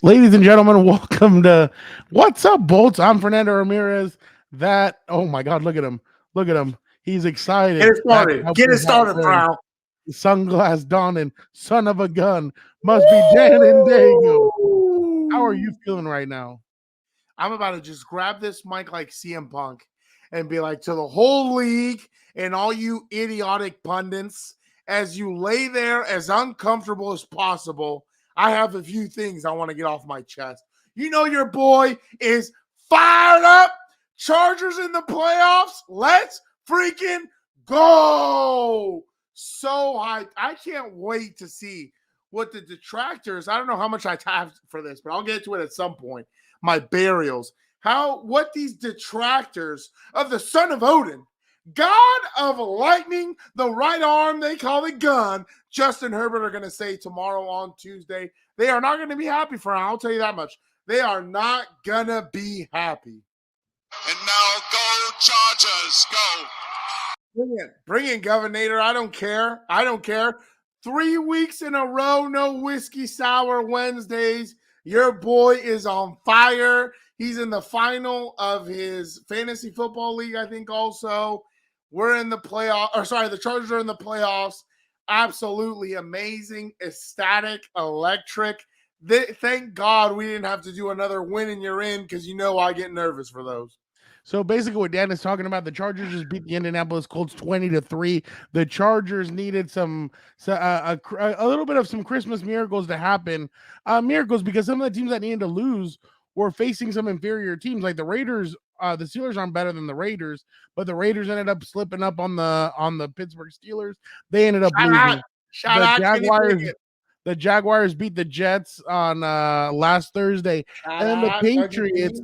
Ladies and gentlemen, welcome to What's Up, Bolts. I'm Fernando Ramirez. Oh my God, look at him. Look at him. He's excited. Get it That started. Get it Cowboys hat started, wearing, pal. sunglass donning, son of a gun. Must be Dan and Dago. How are you feeling right now? I'm about to just grab this mic like CM Punk and be like, to the whole league and all you idiotic pundits, as you lay there as uncomfortable as possible, I have a few things I want to get off my chest. You know your boy is fired up. Chargers in the playoffs. Let's freaking go. So hyped. I can't wait to see what the detractors, I don't know how much I tapped for this, but I'll get to it at some point. My burials. What these detractors of the son of Odin, God of lightning, the right arm, they call it gun, Justin Herbert are going to say tomorrow on Tuesday. They are not going to be happy for him. I'll tell you that much. They are not going to be happy. And now go Chargers, go. Bring in, Governor. I don't care. 3 weeks in a row, no whiskey sour Wednesdays. Your boy is on fire. He's in the final of his fantasy football league, I think also. We're in the the Chargers are in the playoffs. Absolutely amazing, ecstatic, electric. Thank God we didn't have to do another win and you're in, because you know I get nervous for those. So basically, what Dan is talking about, the Chargers just beat the Indianapolis Colts 20-3. The Chargers needed a little bit of some Christmas miracles to happen. Miracles because some of the teams that needed to lose were facing some inferior teams, like the Raiders. The Steelers aren't better than the Raiders, but the Raiders ended up slipping up on the Pittsburgh Steelers. They ended up losing. The Jaguars beat the Jets on last Thursday, and then the Patriots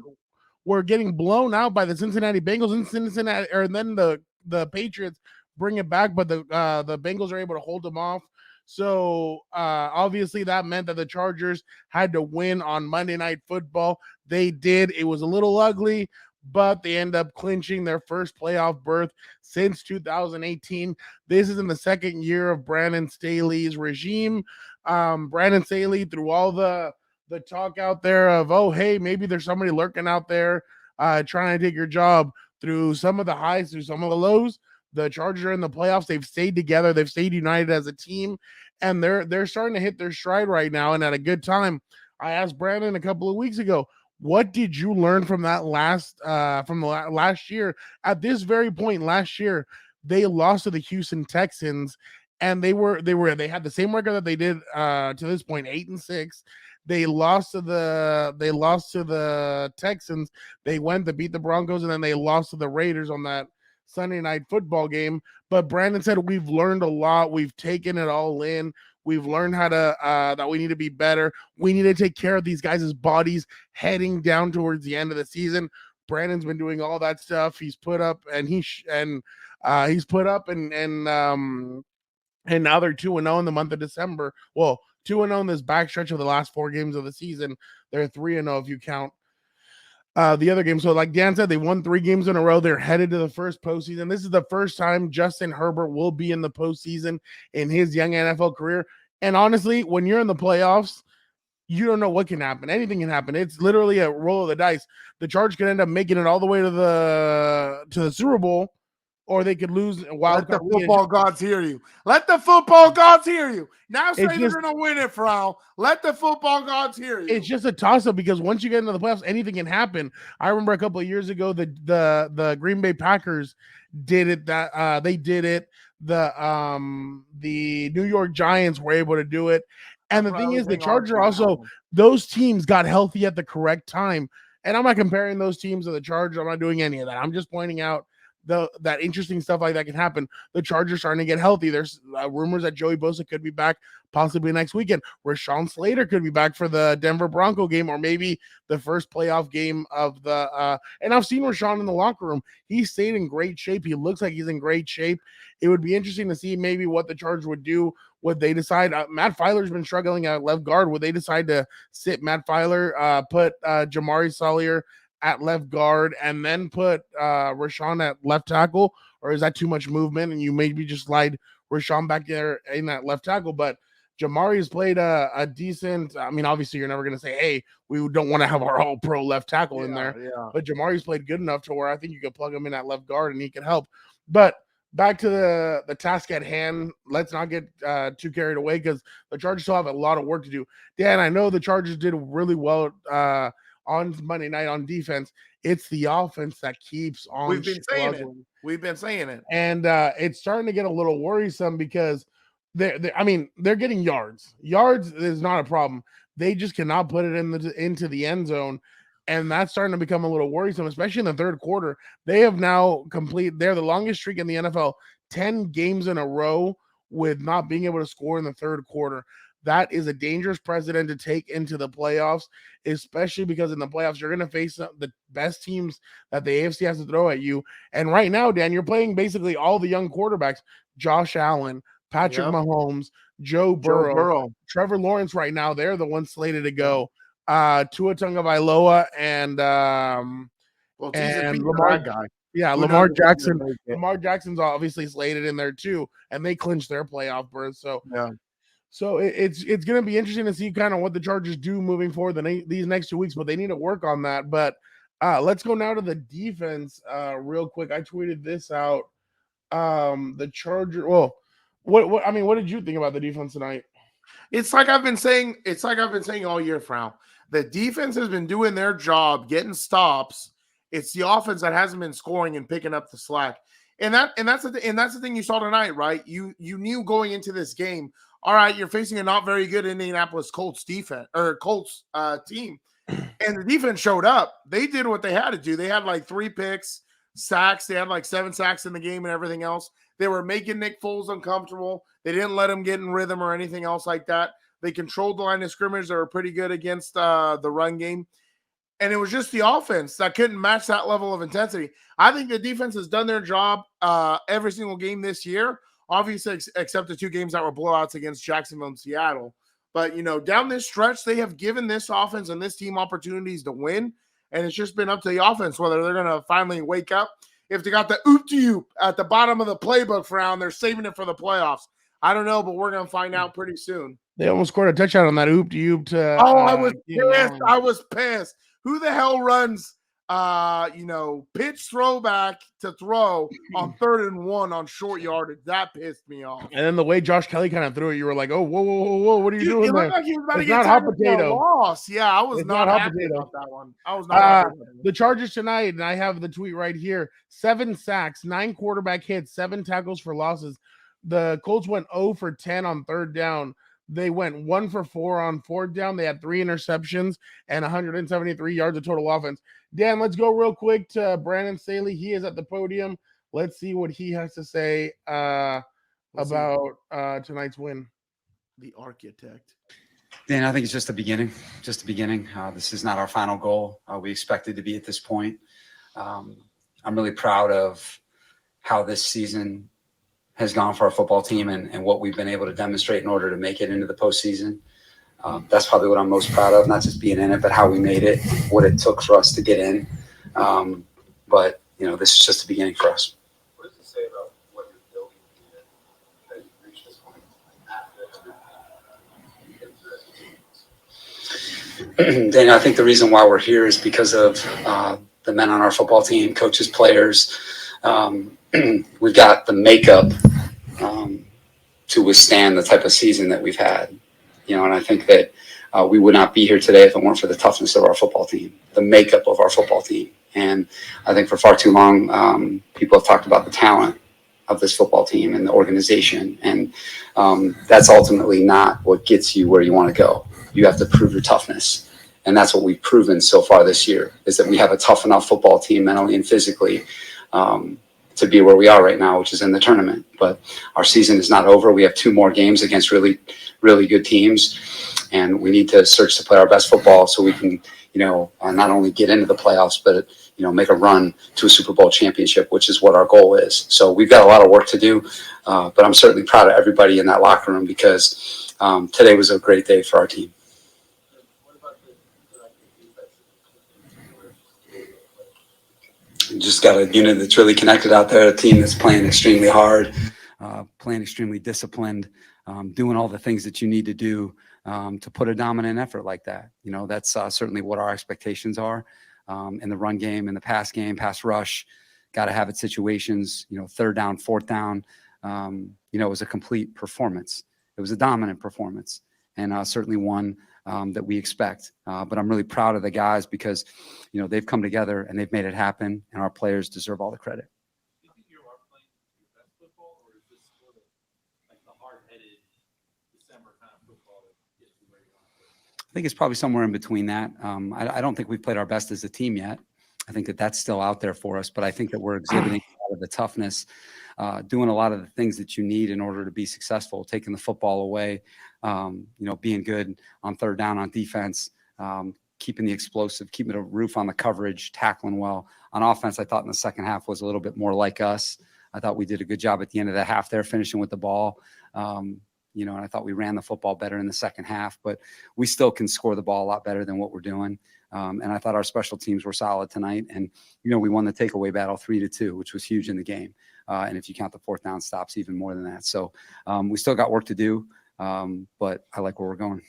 were getting blown out by the Cincinnati Bengals in Cincinnati, and then the Patriots bring it back, but the Bengals are able to hold them off. So obviously that meant that the Chargers had to win on Monday Night Football. They did. It was a little ugly, but they end up clinching their first playoff berth since 2018. This is in the second year of Brandon Staley's regime. Brandon Staley, through all the talk out there of, oh, hey, maybe there's somebody lurking out there trying to take your job, through some of the highs, through some of the lows, the Chargers are in the playoffs. They've stayed together. They've stayed united as a team, and they're starting to hit their stride right now and at a good time. I asked Brandon a couple of weeks ago, what did you learn from that last year? At this very point last year, they lost to the Houston Texans, and they had the same record that they did to this point, 8-6. They lost to the Texans. They went to beat the Broncos, and then they lost to the Raiders on that Sunday Night Football game. But Brandon said, we've learned a lot. We've taken it all in. We've learned how to that we need to be better. We need to take care of these guys' bodies heading down towards the end of the season. Brandon's been doing all that stuff. He's put up and and now they're 2-0 in the month of December. Well, 2-0 in this backstretch of the last 4 games of the season. They're 3-0 if you count the other game. So like Dan said, they won 3 games in a row. They're headed to the first postseason. This is the first time Justin Herbert will be in the postseason in his young NFL career. And honestly, when you're in the playoffs, you don't know what can happen. Anything can happen. It's literally a roll of the dice. The Chargers could end up making it all the way to the Super Bowl, or they could lose. Let the football gods hear you. Let the football gods hear you. Now say they're going to win it, Frau. Let the football gods hear you. It's just a toss-up because once you get into the playoffs, anything can happen. I remember a couple of years ago, the Green Bay Packers did it. They did it. The New York Giants were able to do it. And the thing is, the Chargers also, those teams got healthy at the correct time. And I'm not comparing those teams to the Chargers. I'm not doing any of that. I'm just pointing out that interesting stuff like that can happen. The Chargers starting to get healthy. There's rumors that Joey Bosa could be back possibly next weekend. Rashawn Slater could be back for the Denver Bronco game, or maybe the first playoff game of the and I've seen Rashawn in the locker room. He stayed in great shape. He looks like he's in great shape. It would be interesting to see maybe what the Chargers would do. Would they decide Matt Filer's been struggling at left guard? Would they decide to sit Matt Filer, put Jamari Salyer at left guard, and then put Rashawn at left tackle? Or is that too much movement and you maybe just slide Rashawn back there in that left tackle? But Jamari's played a decent. I mean, obviously, you're never going to say, "Hey, we don't want to have our all-pro left tackle in there." Yeah. But Jamari's played good enough to where I think you could plug him in at left guard and he can help. But back to the task at hand. Let's not get too carried away because the Chargers still have a lot of work to do. Dan, I know the Chargers did really well on Monday night on defense. It's the offense that keeps on. We've been saying it. We've been saying it, and it's starting to get a little worrisome because they're getting yards. Yards is not a problem. They just cannot put it into the end zone. And that's starting to become a little worrisome, especially in the third quarter. They have now they're the longest streak in the NFL, 10 games in a row with not being able to score in the third quarter. That is a dangerous precedent to take into the playoffs, especially because in the playoffs, you're going to face the best teams that the AFC has to throw at you. And right now, Dan, you're playing basically all the young quarterbacks, Josh Allen, Patrick Mahomes, Joe Burrow, Trevor Lawrence right now. They're the ones slated to go. Tua Tagovailoa and Lamar guy. Yeah, Lamar Jackson. Lamar Jackson's obviously slated in there too, and they clinched their playoff berth. So so it's going to be interesting to see kind of what the Chargers do moving forward these next 2 weeks, but they need to work on that. But let's go now to the defense real quick. I tweeted this out. The Chargers. Well, what did you think about the defense tonight? It's like I've been saying all year, Frau. The defense has been doing their job, getting stops. It's the offense that hasn't been scoring and picking up the slack. And that's the thing you saw tonight, right? You knew going into this game, all right, you're facing a not very good Indianapolis Colts defense or Colts team. And the defense showed up. They did what they had to do. They had like 3 picks, sacks. They had like 7 sacks in the game and everything else. They were making Nick Foles uncomfortable. They didn't let him get in rhythm or anything else like that. They controlled the line of scrimmage. They were pretty good against the run game. And it was just the offense that couldn't match that level of intensity. I think the defense has done their job every single game this year, obviously except the 2 games that were blowouts against Jacksonville and Seattle. But, down this stretch, they have given this offense and this team opportunities to win. And it's just been up to the offense whether they're going to finally wake up. If they got the oop-de-oop at the bottom of the playbook for round, they're saving it for the playoffs. I don't know, but we're going to find out pretty soon. They almost scored a touchdown on that oop-de-oop. I was pissed. I was pissed. Who the hell runs, pitch throwback to throw on 3rd and 1 on short yardage? That pissed me off. And then the way Josh Kelly kind of threw it, you were like, "Oh, whoa! What are you doing there?" Like he was about it's to get not hot potato. Loss. Yeah, I was not happy about that one. I was not happy about that. The Chargers tonight, and I have the tweet right here: 7 sacks, 9 quarterback hits, 7 tackles for losses. The Colts went 0 for 10 on 3rd down. They went 1 for 4 on 4th down. They had 3 interceptions and 173 yards of total offense. Dan, let's go real quick to Brandon Staley. He is at the podium. Let's see what he has to say about tonight's win. The architect. Dan, I think it's just the beginning. Just the beginning. This is not our final goal. We expected to be at this point. I'm really proud of how this season has gone for our football team and what we've been able to demonstrate in order to make it into the postseason. That's probably what I'm most proud of, not just being in it, but how we made it, what it took for us to get in. But, this is just the beginning for us. What does it say about what you're building that you've reached this point? Dan, I think the reason why we're here is because of the men on our football team, coaches, players. We've got the makeup to withstand the type of season that we've had, and I think that we would not be here today if it weren't for the toughness of our football team, the makeup of our football team. And I think for far too long, people have talked about the talent of this football team and the organization. And that's ultimately not what gets you where you want to go. You have to prove your toughness. And that's what we've proven so far this year, is that we have a tough enough football team mentally and physically to be where we are right now, which is in the tournament. But our season is not over. We have 2 more games against really, really good teams. And we need to search to play our best football so we can, not only get into the playoffs, but, make a run to a Super Bowl championship, which is what our goal is. So we've got a lot of work to do. But I'm certainly proud of everybody in that locker room because today was a great day for our team. Just got a unit that's really connected out there, a team that's playing extremely hard, playing extremely disciplined. doing all the things that you need to do to put a dominant effort like that. You know, that's certainly what our expectations are in the run game, in the pass game, pass rush. Got to have it situations, you know, third down, fourth down. You know, it was a complete performance. It was a dominant performance, and certainly one that we expect. But I'm really proud of the guys because, you know, they've come together and they've made it happen, and our players deserve all the credit. Do you think you are playing your best football, or is this sort of like the hard-headed December kind of football that gets you where you want to play? I think it's probably somewhere in between that. I don't think we've played our best as a team yet. I think that that's still out there for us, but I think that we're exhibiting a lot of the toughness, doing a lot of the things that you need in order to be successful, taking the football away, you know, being good on third down on defense, keeping the explosive, keeping a roof on the coverage, tackling well. On offense, I thought in the second half was a little bit more like us. I thought we did a good job at the end of the half there, finishing with the ball. You know, and I thought we ran the football better in the second half, but we still can score the ball a lot better than what we're doing. And I thought our special teams were solid tonight. And, you know, we won the takeaway battle 3-2, which was huge in the game. And if you count the fourth down stops, even more than that. So we still got work to do, but I like where we're going. Did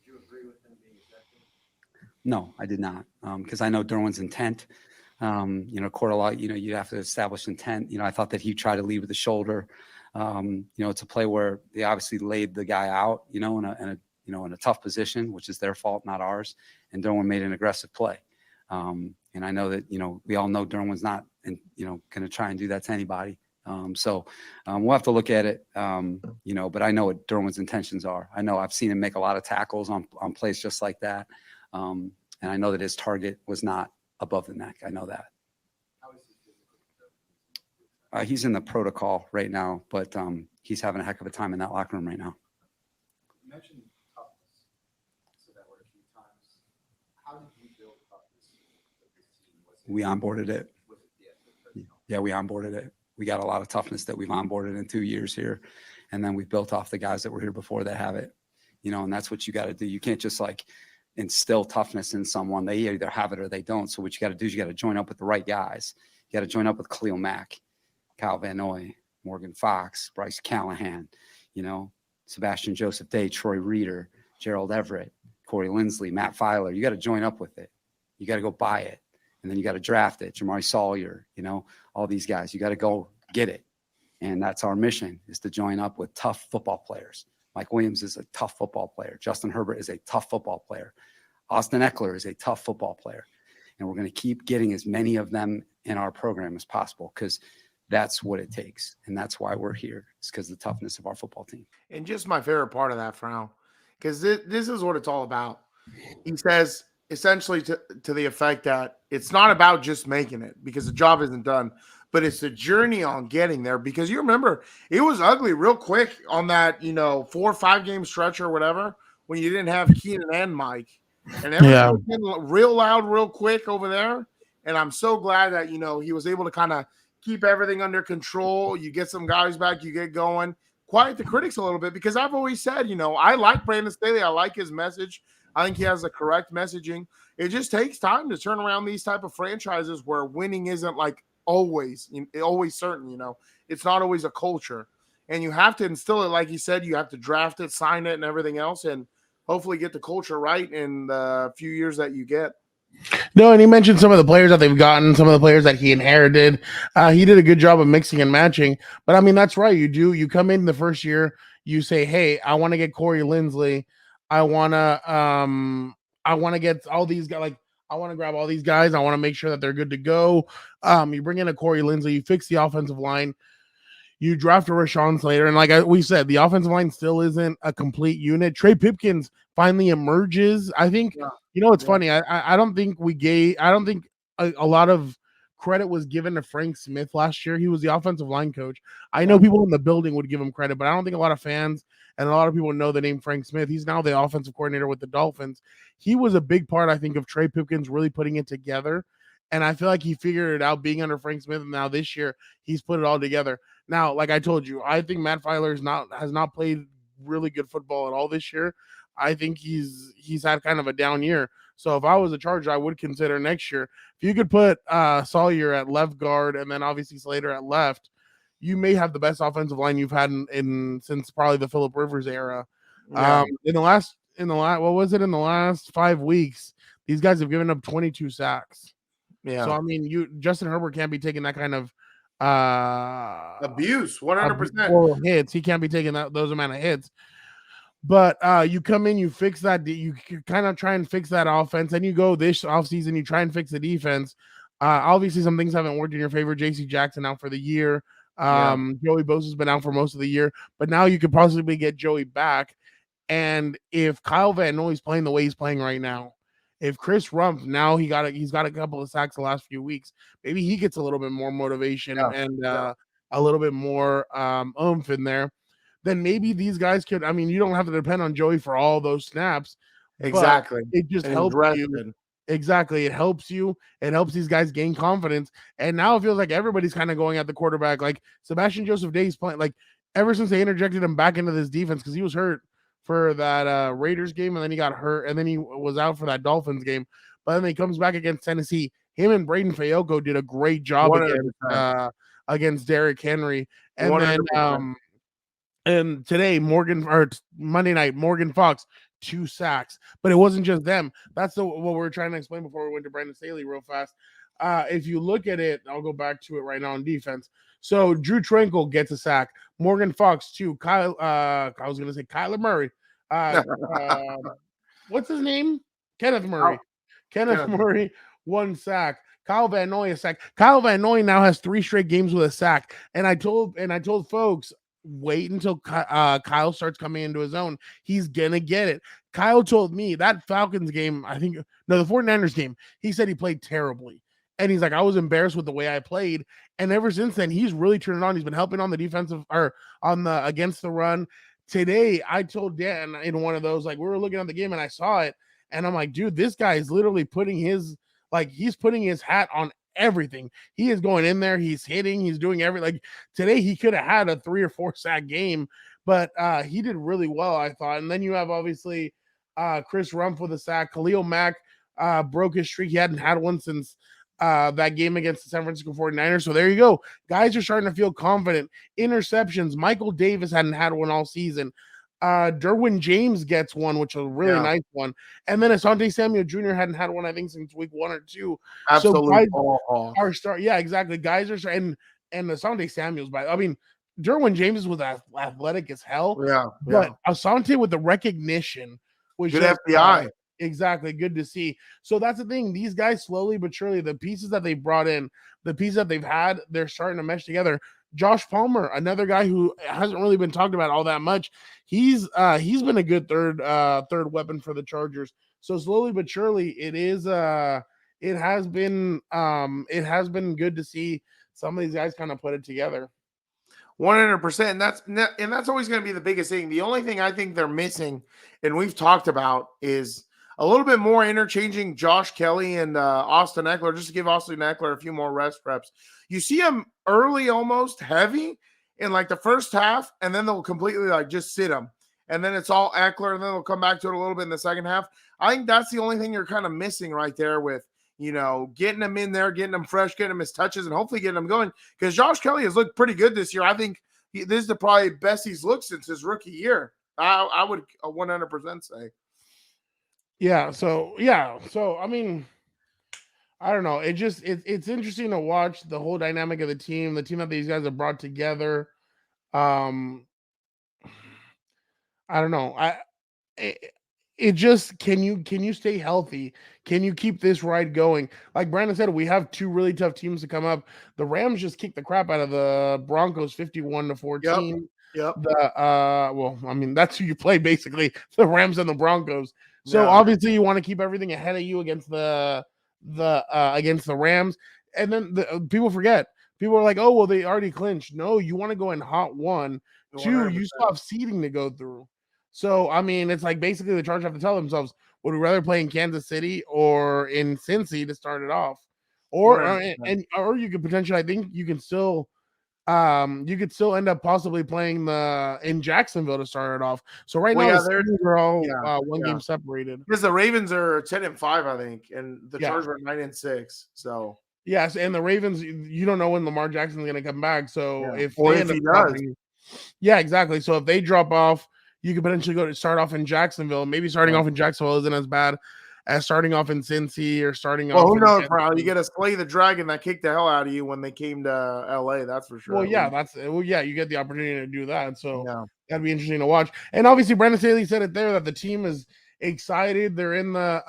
you agree with him being second? No, I did not, because I know Derwin's intent. You know, court a lot, you know, you have to establish intent. You know, I thought that he tried to lead with the shoulder. You know, it's a play where they obviously laid the guy out, you know, in a tough position, which is their fault, not ours. And Derwin made an aggressive play. And I know that, you know, we all know Derwin's not, you know, going to try and do that to anybody. So we'll have to look at it, you know, but I know what Derwin's intentions are. I know I've seen him make a lot of tackles on plays just like that. And I know that his target was not above the neck. I know that. How is his physical? He's in the protocol right now, but he's having a heck of a time in that locker room right now. You mentioned toughness. So that word a few times. How did you build toughness with this team? We onboarded it. Was it Yeah, we onboarded it. We got a lot of toughness that we've onboarded in 2 years here. And then we've built off the guys that were here before that have it, you know, and that's what you got to do. You can't just like instill toughness in someone. They either have it or they don't. So what you got to do is you got to join up with the right guys. You got to join up with Khalil Mack, Kyle Van Noy, Morgan Fox, Bryce Callahan, you know, Sebastian Joseph Day, Troy Reeder, Gerald Everett, Corey Lindsley, Matt Filer. You got to join up with it. You got to go buy it. And then you got to draft it. Jamari Sawyer, you know, all these guys. You got to go get it. And that's our mission, is to join up with tough football players. Mike Williams is a tough football player. Justin Herbert is a tough football player. Austin Ekeler is a tough football player. And we're going to keep getting as many of them in our program as possible, because that's what it takes. And that's why we're here. It's because of the toughness of our football team. And just my favorite part of that, Frown, because this is what it's all about. He says essentially to the effect that it's not about just making it, because the job isn't done, but it's the journey on getting there. Because you remember, it was ugly real quick on that, you know, 4 or 5 game stretch or whatever, when you didn't have Keenan and Mike. And everything was getting real loud real quick over there. And I'm so glad that, you know, he was able to kind of keep everything under control. You get some guys back, you get going. Quiet the critics a little bit, because I've always said, you know, I like Brandon Staley. I like his message. I think he has the correct messaging. It just takes time to turn around these type of franchises where winning isn't like always certain, you know. It's not always a culture. And you have to instill it, like he said. You have to draft it, sign it, and everything else, and hopefully get the culture right in the few years that you get. No, and he mentioned some of the players that they've gotten, some of the players that he inherited. He did a good job of mixing and matching. But I mean, that's right. You come in the first year, you say, hey, I want to get Corey Lindsley. I want to get all these guys. Like, I want to grab all these guys. I want to make sure that they're good to go. You bring in a Corey Lindsley, you fix the offensive line. You draft a Rashawn Slater, and like we said, the offensive line still isn't a complete unit. Trey Pipkins finally emerges. I think, you know, it's funny. I don't think a lot of credit was given to Frank Smith last year. He was the offensive line coach. I know people in the building would give him credit, but I don't think a lot of fans and a lot of people know the name Frank Smith. He's now the offensive coordinator with the Dolphins. He was a big part, I think, of Trey Pipkins really putting it together. And I feel like he figured it out being under Frank Smith. And now this year, he's put it all together. Now, like I told you, I think Matt Filer has not played really good football at all this year. I think he's had kind of a down year. So if I was a Charger, I would consider next year if you could put Sawyer at left guard and then obviously Slater at left, you may have the best offensive line you've had in since probably the Phillip Rivers era. Yeah. In the last what was it in the last 5 weeks? These guys have given up 22 sacks. Yeah. So I mean, Justin Herbert can't be taking that kind of abuse, 100% hits. He can't be taking those amount of hits. But you come in, you fix that. You kind of try and fix that offense, and you go this offseason, you try and fix the defense. Obviously, some things haven't worked in your favor. J.C. Jackson out for the year. Joey Bosa's been out for most of the year, but now you could possibly get Joey back. And if Kyle Van Noy's playing the way he's playing right now, if Chris Rumpf now he's got a couple of sacks the last few weeks, maybe he gets a little bit more motivation and a little bit more oomph in there. Then maybe these guys could. I mean, you don't have to depend on Joey for all those snaps. Exactly. It just helps you. Exactly. It helps you. It helps these guys gain confidence. And now it feels like everybody's kind of going at the quarterback. Like Sebastian Joseph Day's playing. Like ever since they interjected him back into this defense because he was hurt for that Raiders game, and then he got hurt, and then he was out for that Dolphins game. But then he comes back against Tennessee. Him and Braden Fayoko did a great job against Derrick Henry. And 100%. Then and today, Monday night, Morgan Fox, 2 sacks. But it wasn't just them. That's what we were trying to explain before we went to Brandon Staley real fast. If you look at it, I'll go back to it right now on defense. So Drew Tranquil gets a sack. Morgan Fox, 2. I was going to say Kyler Murray. What's his name? Kenneth Murray. Kenneth Murray, 1 sack. Kyle Van Noy, a sack. Kyle Van Noy now has 3 straight games with a sack. And I told folks, wait until Kyle starts coming into his own. He's gonna get it. Kyle told me that Falcons game, the 49ers game, he said he played terribly. And he's like, I was embarrassed with the way I played. And ever since then, he's really turned it on. He's been helping on the defensive or on the against the run. Today, I told Dan in one of those, like we were looking at the game and I saw it. And I'm like, dude, this guy is literally putting his hat on everything. He is going in there, he's hitting, he's doing everything. Like today he could have had a 3 or 4 sack game, but he did really well, I thought. And then you have obviously Chris Rumpf with a sack. Khalil Mack broke his streak. He hadn't had one since that game against the San Francisco 49ers. So there you go. Guys are starting to feel confident. Interceptions. Michael Davis hadn't had one all season. Derwin James gets one, which was a really nice one. And then Asante Samuel Jr. hadn't had one, I think, since week 1 or 2. Absolutely. So guys yeah, exactly. Guys are and Asante Samuel's Derwin James was athletic as hell. Yeah. But Asante with the recognition was good FBI. Exactly. Good to see. So that's the thing. These guys slowly but surely, the pieces that they brought in, the pieces that they've had, they're starting to mesh together. Josh Palmer, another guy who hasn't really been talked about all that much. He's been a good third weapon for the Chargers. So slowly but surely, it has been good to see some of these guys kind of put it together. 100%. And that's always going to be the biggest thing. The only thing I think they're missing, and we've talked about, is a little bit more interchanging Josh Kelly and Austin Ekeler, just to give Austin Ekeler a few more rest reps. You see him early, almost heavy in like the first half, and then they'll completely like just sit him. And then it's all Ekeler, and then they'll come back to it a little bit in the second half. I think that's the only thing you're kind of missing right there with, getting him in there, getting him fresh, getting him his touches, and hopefully getting him going. Because Josh Kelly has looked pretty good this year. I think this is the probably best he's looked since his rookie year. I would 100% say. Yeah. So I mean, I don't know. It's interesting to watch the whole dynamic of the team that these guys have brought together. I don't know. It just can you stay healthy? Can you keep this ride going? Like Brandon said, we have 2 really tough teams to come up. The Rams just kicked the crap out of the Broncos 51-14. Yep. That's who you play basically, the Rams and the Broncos. So obviously you want to keep everything ahead of you against the Rams. And then people forget. People are like, oh, well, they already clinched. No, you want to go in hot 1. 2, 100%. You still have seeding to go through. So, I mean, it's like basically the Chargers have to tell themselves, would we rather play in Kansas City or in Cincy to start it off? Or you could potentially, I think you can still you could still end up possibly playing in Jacksonville to start it off. So right Well, now yeah, the series are all one yeah. game separated. Because the Ravens are 10-5, I think, and the Yeah. Chargers are 9-6. So Yes, and the Ravens, you don't know when Lamar Jackson's going to come back. So yeah. if or they if end up he does, dropping, yeah, exactly. So if they drop off, you could potentially go to start off in Jacksonville. Maybe starting off in Jacksonville isn't as bad as starting off in Cincy or starting well, off who in knows, Kansas bro? You City. get to slay the dragon that kicked the hell out of you when they came to LA. That's for sure. Well, yeah, you get the opportunity to do that. So Yeah. that'd be interesting to watch. And obviously, Brandon Staley said it there that the team is excited. They're in the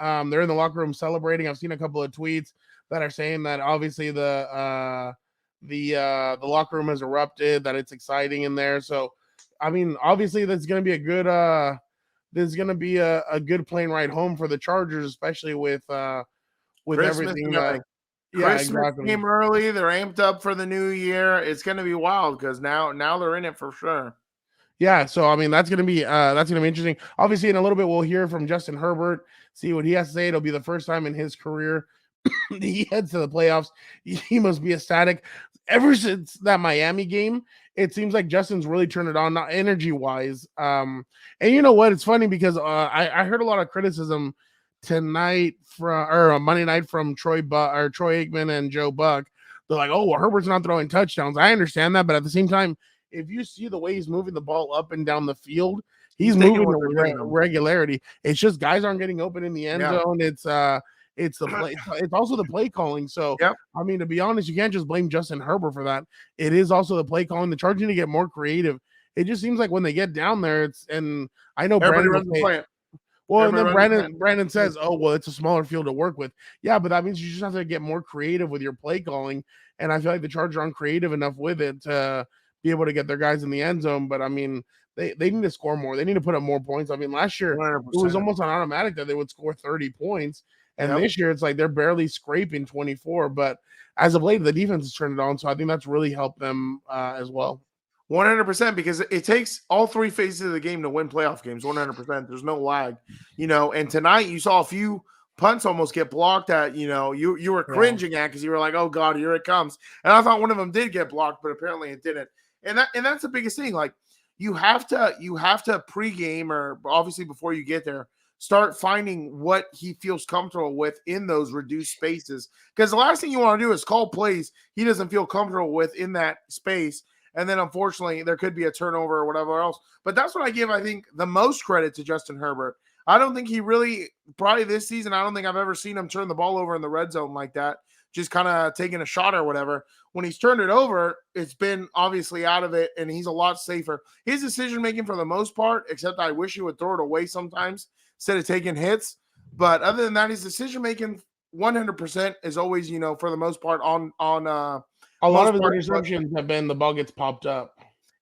locker room celebrating. I've seen a couple of tweets that are saying that obviously the locker room has erupted, that it's exciting in there. So I mean, obviously that's gonna be a good a good plane ride home for the Chargers, especially with Christmas everything and that everything. yeah, Christmas exactly. came early. They're amped up for the new year. It's going to be wild because now they're in it for sure. Yeah, so I mean that's gonna be interesting. Obviously, in a little bit we'll hear from Justin Herbert, see what he has to say. It'll be the first time in his career he heads to the playoffs. He must be ecstatic. Ever since that Miami game, it seems like Justin's really turned it on, not energy wise. And you know what? It's funny because I heard a lot of criticism tonight on Monday night from Troy Aikman and Joe Buck. They're like, "Oh, well, Herbert's not throwing touchdowns." I understand that, but at the same time, if you see the way he's moving the ball up and down the field, he's moving with regularity. It's just guys aren't getting open in the end zone. It's the play. It's also the play calling. So, I mean, to be honest, you can't just blame Justin Herbert for that. It is also the play calling. The Chargers need to get more creative. It just seems like when they get down there, and I know everybody Brandon runs the play. Well, and then Brandon says, "Oh, well, it's a smaller field to work with." Yeah, but that means you just have to get more creative with your play calling. And I feel like the Chargers aren't creative enough with it to be able to get their guys in the end zone. But I mean, they need to score more. They need to put up more points. I mean, last year 100%. it was almost on automatic that they would score 30 points. And this year it's like they're barely scraping 24. But as of late, the defense has turned it on. So I think that's really helped them as well. 100%, because it takes all three phases of the game to win playoff games. 100%. There's no lag, and tonight you saw a few punts almost get blocked at, you were cringing at because you were like, oh God, here it comes. And I thought one of them did get blocked, but apparently it didn't. And that's the biggest thing. Like you have to pregame, or obviously before you get there, start finding what he feels comfortable with in those reduced spaces. Because the last thing you want to do is call plays he doesn't feel comfortable with in that space. And then, unfortunately, there could be a turnover or whatever else. But that's what I give, I think, the most credit to Justin Herbert. I don't think he really, probably this season, I don't think I've ever seen him turn the ball over in the red zone like that, just kind of taking a shot or whatever. When he's turned it over, it's been obviously out of it, and he's a lot safer. His decision-making for the most part, except I wish he would throw it away sometimes instead of taking hits. But other than that, his decision-making 100% is always, for the most part on a lot of his interceptions have been the ball gets popped up,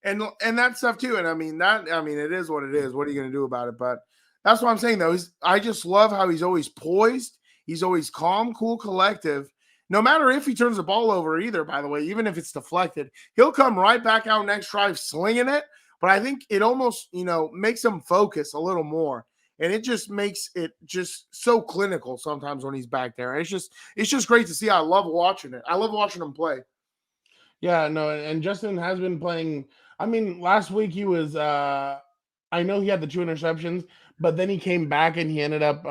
and that stuff too. And I mean, it is what it is. What are you going to do about it? But that's what I'm saying, though. I just love how he's always poised. He's always calm, cool, collective. No matter if he turns the ball over either, by the way, even if it's deflected, he'll come right back out next drive slinging it. But I think it almost, makes him focus a little more. And it just makes it just so clinical sometimes when he's back there. It's just great to see. I love watching it. I love watching him play. Yeah, no, and Justin has been playing. I mean, last week he was I know he had the 2 interceptions, but then he came back and he ended up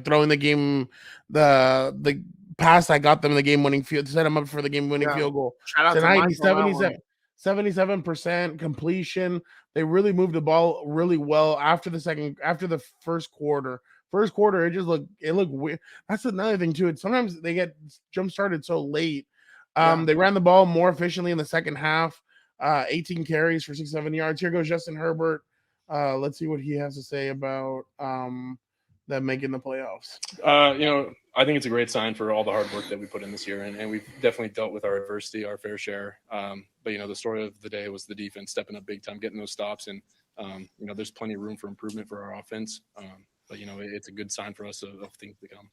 throwing the game the pass that got them the game-winning field, set him up for the game-winning field goal. Shout out tonight. To he's 77% completion. They really moved the ball really well after the first quarter. First quarter, it looked weird. That's another thing too. Sometimes they get jump started so late. They ran the ball more efficiently in the second half. 18 carries for 67 yards. Here goes Justin Herbert. Let's see what he has to say about them making the playoffs. I think it's a great sign for all the hard work that we put in this year, and we've definitely dealt with our adversity, our fair share. But the story of the day was the defense stepping up big time, getting those stops, and there's plenty of room for improvement for our offense. But it's a good sign for us of things to come.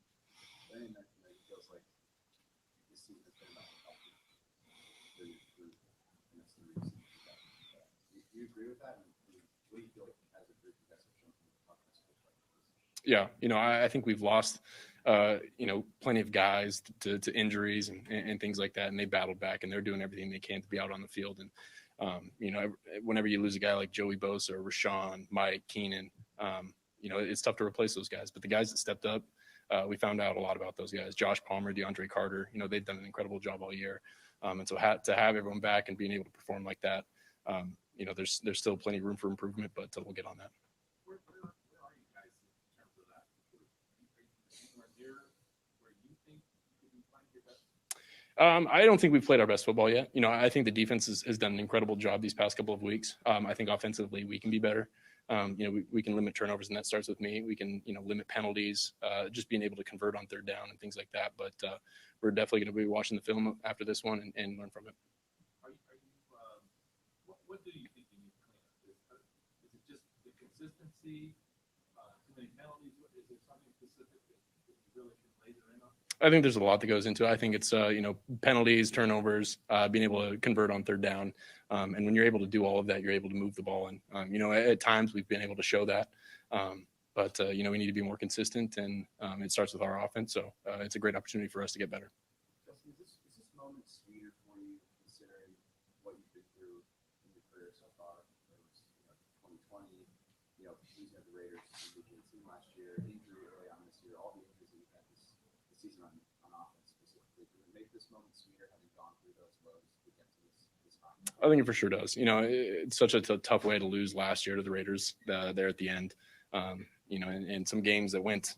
Yeah, I think we've lost plenty of guys to injuries and things like that. And they battled back, and they're doing everything they can to be out on the field. And, whenever you lose a guy like Joey Bosa or Rashawn, Mike, Keenan, it's tough to replace those guys. But the guys that stepped up, we found out a lot about those guys. Josh Palmer, DeAndre Carter, they've done an incredible job all year. And so to have everyone back and being able to perform like that, there's still plenty of room for improvement, but we'll get on that. Where are you guys in terms of that? Are you near where you think you can find your best? I don't think we've played our best football yet. I think the defense has done an incredible job these past couple of weeks. I think offensively we can be better. We can limit turnovers, and that starts with me. We can, limit penalties, just being able to convert on third down and things like that. But we're definitely going to be watching the film after this one and learn from it. What do you think you need to clean up? Is it just the consistency, too many penalties? Is it something specific that you really can laser in on? I think there's a lot that goes into it. I think it's, penalties, turnovers, being able to convert on third down. And when you're able to do all of that, you're able to move the ball. And, at times we've been able to show that. But we need to be more consistent, and it starts with our offense. So it's a great opportunity for us to get better. Justin, is this moment sweeter for you, considering what you've been through in your career so far? It was 2020, losing at the Raiders, the team last year, injury early on this year, all the injuries that you've had this season on offense specifically. Does it make this moment sweeter having gone through those lows to get to this time? I think it for sure does. It's such a tough way to lose last year to the Raiders there at the end. And some games that went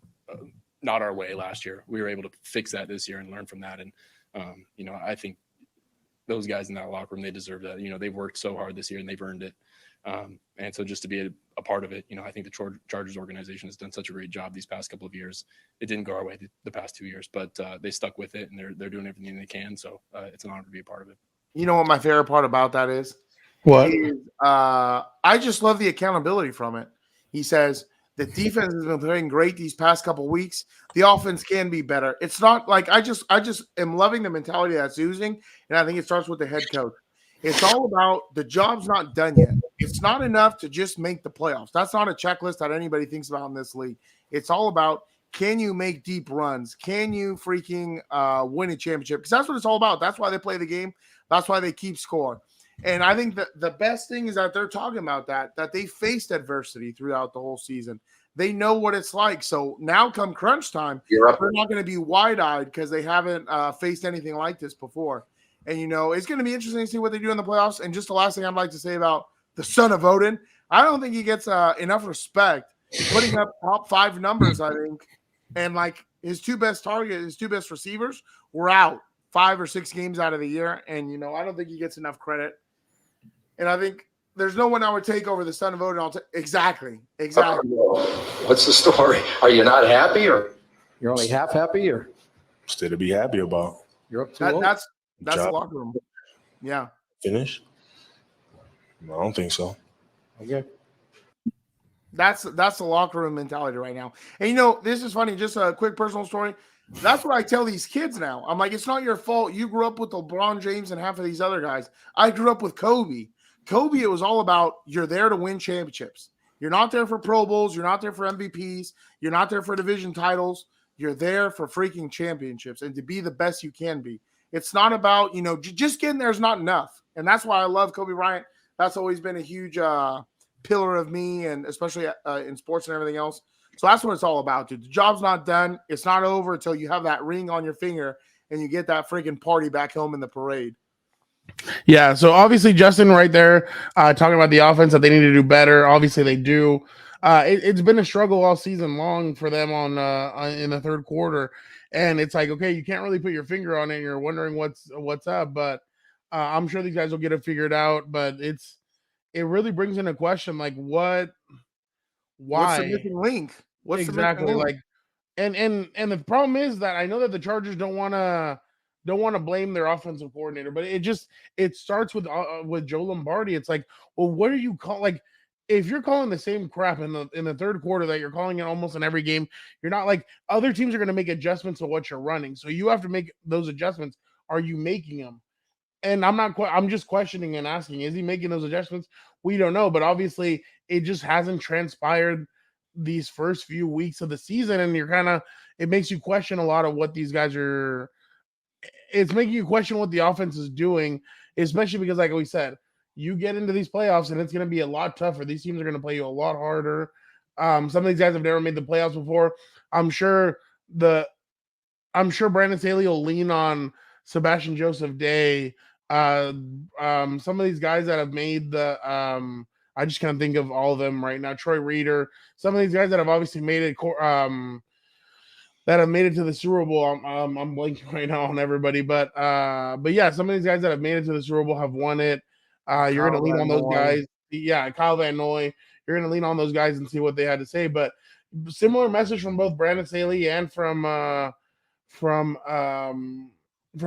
not our way last year, we were able to fix that this year and learn from that. And, I think those guys in that locker room, they deserve that. They've worked so hard this year and they've earned it. And so just to be a part of it, I think the Chargers organization has done such a great job these past couple of years. It didn't go our way the past 2 years, but they stuck with it, and they're doing everything they can. So it's an honor to be a part of it. You know what my favorite part about that is? What? I just love the accountability from it. He says the defense has been playing great these past couple weeks. The offense can be better. It's not like I just am loving the mentality that's oozing, and I think it starts with the head coach. It's all about the job's not done yet. It's not enough to just make the playoffs. That's not a checklist that anybody thinks about in this league. It's all about, can you make deep runs? Can you freaking win a championship? Because that's what it's all about. That's why they play the game. That's why they keep score. And I think that the best thing is that they're talking about that they faced adversity throughout the whole season. They know what it's like. So now come crunch time, they're not going to be wide-eyed because they haven't faced anything like this before. And, it's going to be interesting to see what they do in the playoffs. And just the last thing I'd like to say about the son of Odin, I don't think he gets enough respect putting up top 5 numbers, I think. And, his 2 best targets, his 2 best receivers were out 5 or 6 games out of the year. And, I don't think he gets enough credit. And I think there's no one I would take over the son of Odin. Exactly. What's the story? Are you not happy, or you're only half happy, or still to be happy about? You're up to that's the locker room. Yeah. Finish? No, I don't think so. Okay. That's the locker room mentality right now. And this is funny. Just a quick personal story. That's what I tell these kids now. I'm like, it's not your fault. You grew up with LeBron James and half of these other guys. I grew up with Kobe. Kobe, it was all about, you're there to win championships. You're not there for Pro Bowls. You're not there for MVPs. You're not there for division titles. You're there for freaking championships and to be the best you can be. It's not about, just getting there is not enough. And that's why I love Kobe Bryant. That's always been a huge pillar of me, and especially in sports and everything else. So that's what it's all about, dude. The job's not done. It's not over until you have that ring on your finger and you get that freaking party back home in the parade. Yeah, so obviously Justin right there talking about the offense, that they need to do better. Obviously they do. It's been a struggle all season long for them on in the third quarter, and it's like, okay, you can't really put your finger on it, and you're wondering what's up, but I'm sure these guys will get it figured out. But it really brings into question, like, why? What's the missing link? What's exactly the missing link? And the problem is that I know that the Chargers don't want to blame their offensive coordinator, but it starts with Joe Lombardi. It's like, well, what are you like? If you're calling the same crap in the third quarter that you're calling it almost in every game, you're not, like, other teams are going to make adjustments to what you're running, so you have to make those adjustments. Are you making them? And I'm just questioning and asking, is he making those adjustments? We don't know, but obviously it just hasn't transpired these first few weeks of the season, and you're kind of, it makes you question a lot of what these guys are. It's making you question what the offense is doing, especially because, like we said, you get into these playoffs and it's going to be a lot tougher. These teams are going to play you a lot harder. Some of these guys have never made the playoffs before. I'm sure Brandon Staley will lean on Sebastian Joseph Day. Some of these guys that have made the I just can't think of all of them right now. Troy Reader, some of these guys that have obviously made it that have made it to the Super Bowl. I'm blanking right now on everybody, but yeah, some of these guys that have made it to the Super Bowl have won it. You're going to lean on those guys. Yeah, Kyle Van Noy. You're going to lean on those guys and see what they had to say. But similar message from both Brandon Staley and from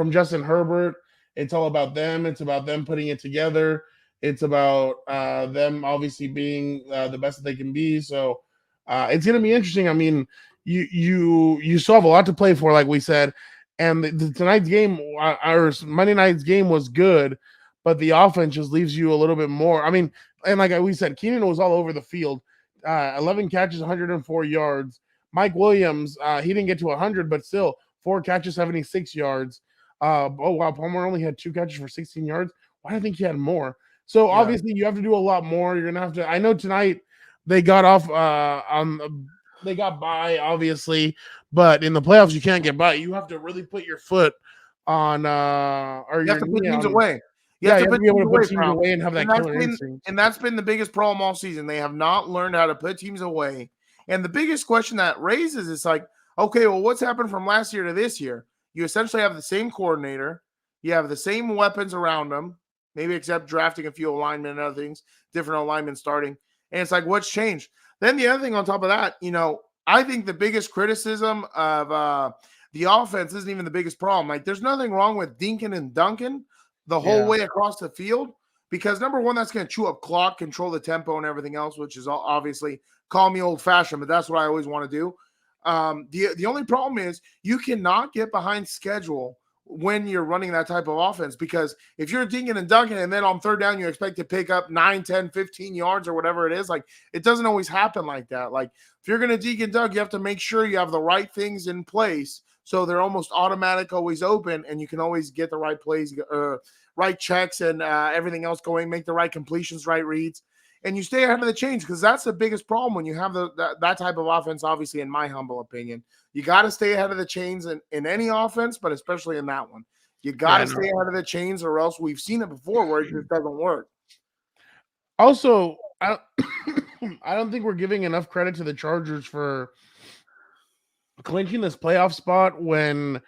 Justin Herbert. It's all about them. It's about them putting it together. It's about them obviously being the best that they can be. So it's going to be interesting. I mean, you still have a lot to play for, like we said. And tonight's game, or Monday night's game, was good, but the offense just leaves you a little bit more. I mean, and like we said, Keenan was all over the field. 11 catches, 104 yards. Mike Williams, he didn't get to 100, but still 4 catches, 76 yards. Oh, wow, Palmer only had 2 catches for 16 yards. Why do I think he had more? So obviously you have to do a lot more. You're going to have to – I know tonight they got off they got by, obviously, but in the playoffs you can't get by. You have to really put your foot on or you have to put teams away. You have to be able to put teams away and have that killer instinct. And that's been the biggest problem all season. They have not learned how to put teams away. And the biggest question that raises is like, okay, well, what's happened from last year to this year? You essentially have the same coordinator. You have the same weapons around them, maybe except drafting a few alignment and other things, different alignment starting. And it's like, what's changed? Then the other thing on top of that, I think the biggest criticism of the offense isn't even the biggest problem. Like, there's nothing wrong with dinking and dunking the whole way across the field because, number one, that's going to chew up clock, control the tempo and everything else, which is obviously, call me old-fashioned, but that's what I always want to do. The only problem is you cannot get behind schedule when you're running that type of offense because if you're dinking and dunking and then on third down you expect to pick up 9, 10, 15 yards or whatever it is, like it doesn't always happen like that. Like if you're going to dink and dunk, you have to make sure you have the right things in place so they're almost automatic, always open, and you can always get the right plays, right checks and everything else going, make the right completions, right reads. And you stay ahead of the chains because that's the biggest problem when you have that type of offense, obviously, in my humble opinion. You got to stay ahead of the chains in any offense, but especially in that one. You got to stay ahead of the chains or else we've seen it before where it just doesn't work. Also, I don't think we're giving enough credit to the Chargers for clinching this playoff spot when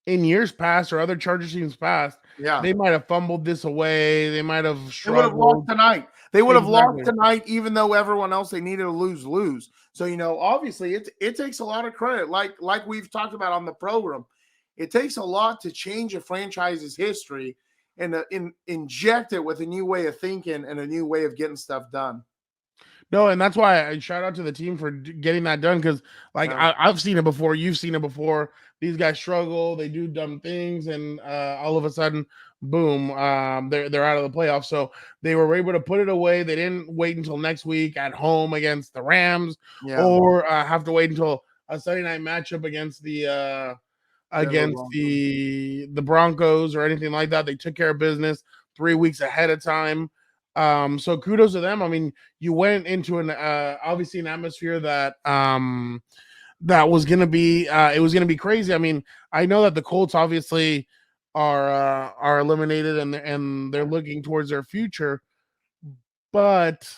in years past or other Chargers teams past, they might have fumbled this away. They might have struggled. They would have lost tonight. They would have lost tonight, even though everyone else they needed to lose. So, obviously it takes a lot of credit. Like we've talked about on the program, it takes a lot to change a franchise's history and inject it with a new way of thinking and a new way of getting stuff done. No, and that's why I shout out to the team for getting that done because, I've seen it before. You've seen it before. These guys struggle. They do dumb things, and all of a sudden, boom, they're out of the playoffs. So they were able to put it away. They didn't wait until next week at home against the Rams or have to wait until a Sunday night matchup against the Broncos or anything like that. They took care of business 3 weeks ahead of time. So kudos to them. I mean, you went into an obviously an atmosphere that that was gonna be it was gonna be crazy. I mean, I know that the Colts obviously are eliminated and they're looking towards their future, but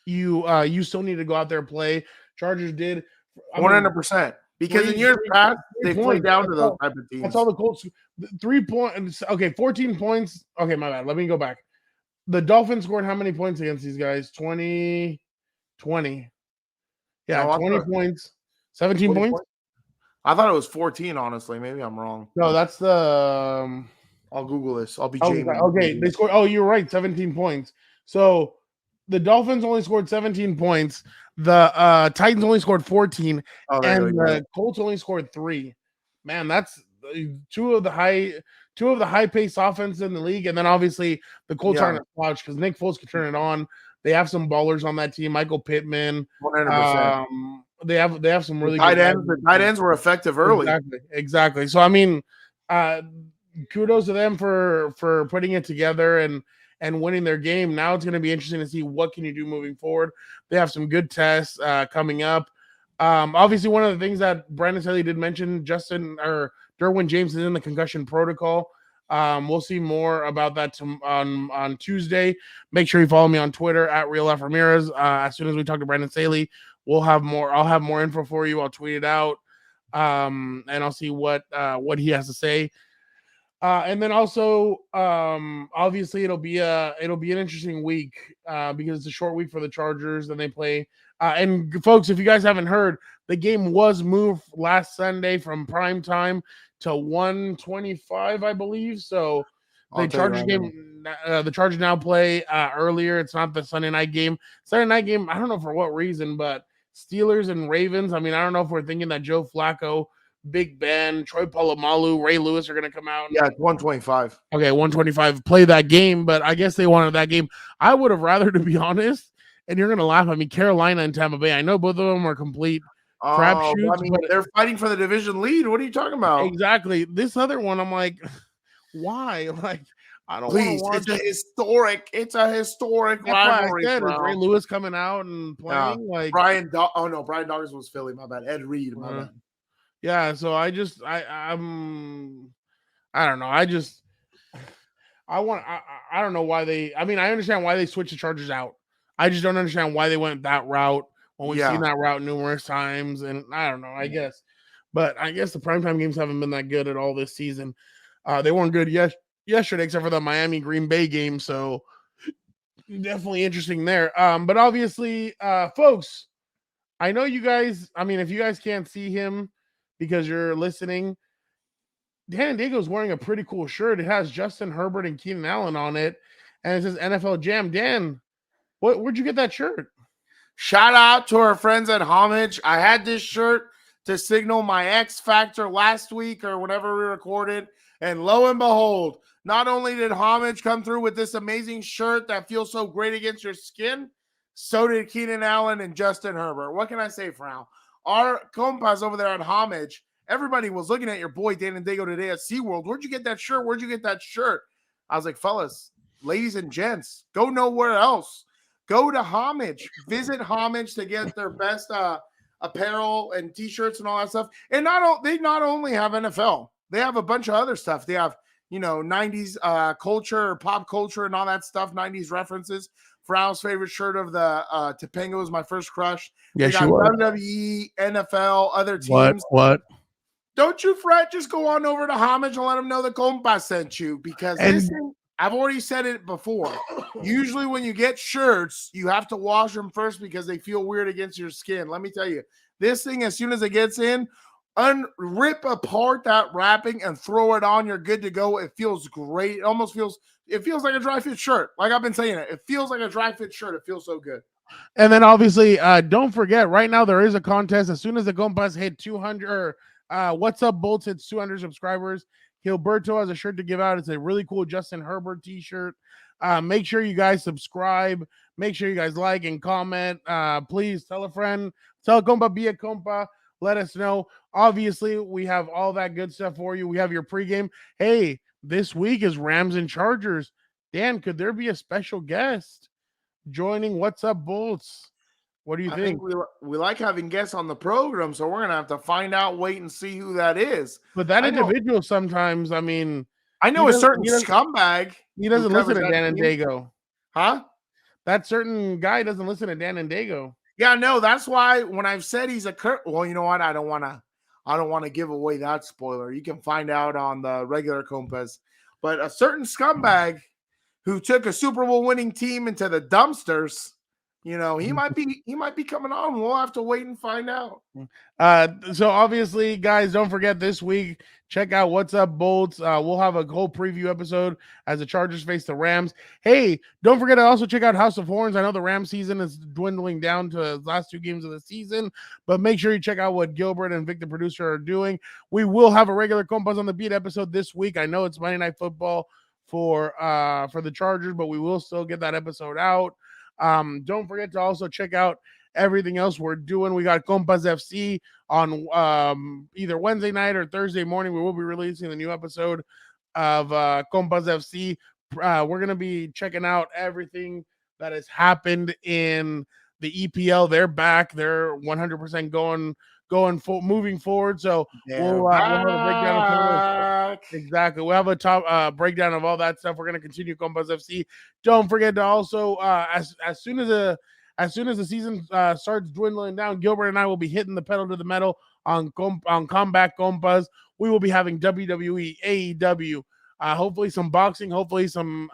you still need to go out there and play. Chargers did 100% because in years past they played down to those type of teams. That's all the Colts 3 points. Okay, 14 points. Okay, my bad. Let me go back. The Dolphins scored how many points against these guys? 20. Yeah, no, 20 points. 17 points? I thought it was 14, honestly. Maybe I'm wrong. No, that's the I'll Google this. I'll be Jamie. Okay, they scored. Oh, you're right, 17 points. So the Dolphins only scored 17 points. The Titans only scored 14, and the Colts only scored 3. Man, that's two of the high-paced offense in the league, and then obviously the Colts aren't a slouch because Nick Foles can turn it on. They have some ballers on that team, Michael Pittman. 100%. they have some really tight good ends. The tight ends were effective early. Exactly. So I mean, kudos to them for putting it together and winning their game. Now it's going to be interesting to see what can you do moving forward. They have some good tests coming up. Obviously, one of the things that Brandon Staley did mention, Derwin James is in the concussion protocol. We'll see more about that on Tuesday. Make sure you follow me on Twitter at RealFRamirez. As soon as we talk to Brandon Staley, I'll have more info for you. I'll tweet it out, and I'll see what he has to say. And then also, obviously, it'll be an interesting week because it's a short week for the Chargers. Then they play. And folks, if you guys haven't heard, the game was moved last Sunday from prime time to 1:25, I believe. So the Chargers now play earlier. It's not the Sunday night game. Sunday night game, I don't know for what reason, but Steelers and Ravens. I mean, I don't know if we're thinking that Joe Flacco, Big Ben, Troy Polamalu, Ray Lewis are going to come out. Yeah, it's 125. Okay, 125. Play that game, but I guess they wanted that game. I would have rather, to be honest, and you're going to laugh at me, Carolina and Tampa Bay. I know both of them are complete crapshoots. I mean, they're fighting for the division lead. What are you talking about? Exactly. This other one, I'm like, why? Like, I don't want to watch. It's a historic rivalry. Is Ray Lewis coming out and playing? Brian Dawkins was Philly. My bad. Ed Reed. My bad. Yeah, so I don't know. I don't know why they. I mean, I understand why they switched the Chargers out. I just don't understand why they went that route when we've seen that route numerous times. And I don't know. I guess the primetime games haven't been that good at all this season. They weren't good yesterday, except for the Miami Green Bay game. So definitely interesting there. But obviously, folks, I know you guys. I mean, if you guys can't see him because you're listening, Dan Diego's wearing a pretty cool shirt. It has Justin Herbert and Keenan Allen on it, and it says NFL Jam. Dan, where'd you get that shirt? Shout out to our friends at Homage. I had this shirt to signal my X Factor last week or whenever we recorded, and lo and behold, not only did Homage come through with this amazing shirt that feels so great against your skin, so did Keenan Allen and Justin Herbert. What can I say, Frau? Our COMPAS over there at Homage, everybody was looking at your boy Dan and Dago today at SeaWorld. Where'd you get that shirt? Where'd you get that shirt? I was like, fellas, ladies and gents, go nowhere else. Go to Homage. Visit Homage to get their best apparel and T-shirts and all that stuff. And they not only have NFL, they have a bunch of other stuff. They have, 90s culture, pop culture, and all that stuff, 90s references. Frau's favorite shirt of the Topanga was My First Crush. Yeah, they got WWE, NFL, other teams. What? Don't you fret. Just go on over to Homage and let them know the COMPAS sent you, because I've already said it before. Usually when you get shirts, you have to wash them first because they feel weird against your skin. Let me tell you, this thing, as soon as it gets in, rip apart that wrapping and throw it on. You're good to go. It feels great. It feels like a dry fit shirt. Like I've been saying it feels like a dry fit shirt. It feels so good. And then obviously, don't forget, right now there is a contest. As soon as the COMPAS hit 200, What's Up Bolts hits 200 subscribers, Gilberto has a shirt to give out. It's a really cool Justin Herbert t-shirt. Make sure you guys subscribe. Make sure you guys like and comment. Please tell a friend. Tell a compa, be a compa. Let us know. Obviously, we have all that good stuff for you. We have your pregame. Hey, this week is Rams and Chargers. Dan, could there be a special guest joining What's Up Bolts? What do you think? We like having guests on the program, so we're going to have to find out, wait, and see who that is. But that individual sometimes, I mean... I know a certain scumbag. He doesn't listen to Dan and Dago. Huh? That certain guy doesn't listen to Dan and Dago. Yeah, no, that's why when I've said he's a well, you know what? I don't want to give away that spoiler. You can find out on the regular COMPAS. But a certain scumbag who took a Super Bowl winning team into the dumpsters, he might be coming on. We'll have to wait and find out. So obviously, guys, don't forget this week, check out What's Up Bolts. We'll have a whole preview episode as the Chargers face the Rams. Hey, don't forget to also check out House of Horns. I know the Rams season is dwindling down to the last 2 games of the season, but make sure you check out what Gilbert and Vic, the producer, are doing. We will have a regular COMPAS on the Beat episode this week. I know it's Monday Night Football for the Chargers, but we will still get that episode out. Don't forget to also check out everything else we're doing. We got Compas FC on either Wednesday night or Thursday morning. We will be releasing the new episode of Compas FC. We're going to be checking out everything that has happened in the EPL. They're back. They're 100% moving forward. So we'll have a breakdown of some of those. Exactly. We'll have a top breakdown of all that stuff. We're going to continue Compas FC. Don't forget to also, as soon as the season starts dwindling down, Gilbert and I will be hitting the pedal to the metal on Combat Compas. We will be having WWE, AEW, hopefully some boxing, hopefully some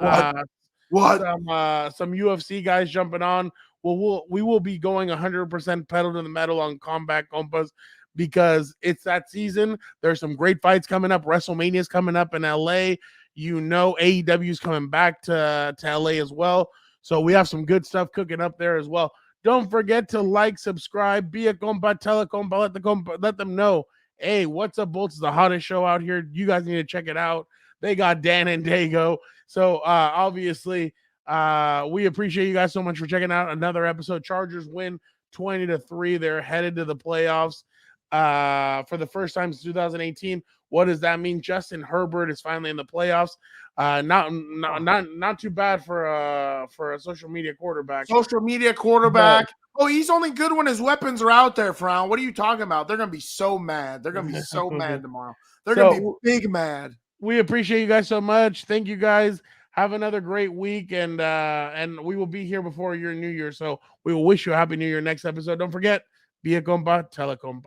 UFC guys jumping on. We will be going 100% pedal to the metal on Combat Compas because it's that season. There's some great fights coming up. WrestleMania's coming up in LA. AEW's coming back to LA as well. So we have some good stuff cooking up there as well. Don't forget to like, subscribe, be a compa, tell a compa, let them know, hey, what's up, Bolts? It's the hottest show out here. You guys need to check it out. They got Dan and Dago. So obviously, we appreciate you guys so much for checking out another episode. Chargers win 20-3. They're headed to the playoffs for the first time since 2018. What does that mean? Justin Herbert is finally in the playoffs. Not too bad for a social media quarterback. Oh, he's only good when his weapons are out there, Frown. What are you talking about? They're gonna be so mad. They're gonna be so mad tomorrow. They're gonna be big mad. We appreciate you guys so much. Thank you guys. Have another great week, and we will be here before your New Year. So we will wish you a happy New Year next episode. Don't forget, be a compa, tell a compa.